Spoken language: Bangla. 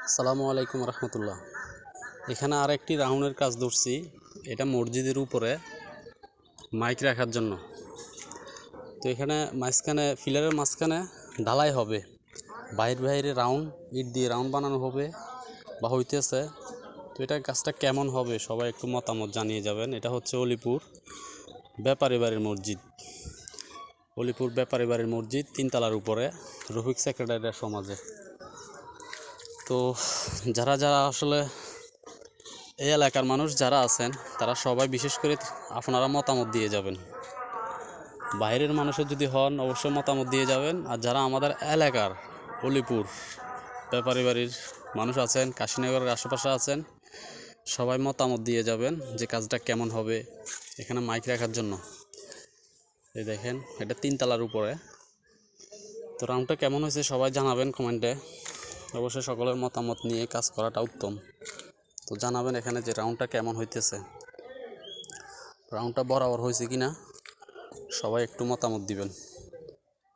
আসসালামু আলাইকুম রহমতুল্লাহ। এখানে আরেকটি রাউন্ডের কাজ ধরছি। এটা মসজিদের উপরে মাইক রাখার জন্য। তো এখানে মাঝখানে ফিলারের মাঝখানে ঢালাই হবে, বাইরে রাউন্ড ইট দিয়ে রাউন্ড বানানো হবে বা হইতেছে। তো এটা কাজটা কেমন হবে সবাই একটু মতামত জানিয়ে যাবেন। এটা হচ্ছে অলিপুর ব্যাপারী বাড়ির মসজিদ। অলিপুর ব্যাপারী বাড়ির মসজিদ, তিনতলার উপরে, রফিক সেক্রেটারির সমাজে। তো যারা যারা আসলে এই এলাকার মানুষ যারা আছেন তারা সবাই বিশেষ করে আপনারা মতামত দিয়ে যাবেন। বাইরের মানুষের যদি হন অবশ্যই মতামত দিয়ে যাবেন। আর যারা আমাদের এলাকার অলিপুর ব্যাপারী বাড়ির মানুষ আছেন, কাশীনগরের আশেপাশে আছেন, সবাই মতামত দিয়ে যাবেন যে কাজটা কেমন হবে এখানে মাইক রাখার জন্য। এই দেখেন, এটা তিনতলার উপরে। তো রাউন্ডটা কেমন হয়েছে সবাই জানাবেন কমেন্টে। অবশ্যই সকলের মতামত নিয়ে কাজ করাটা উত্তম। তো জানাবেন এখানে যে রাউন্ডটা কেমন হইতেছে, রাউন্ডটা বরাবর হয়েছে কিনা, সবাই একটু মতামত দিবেন।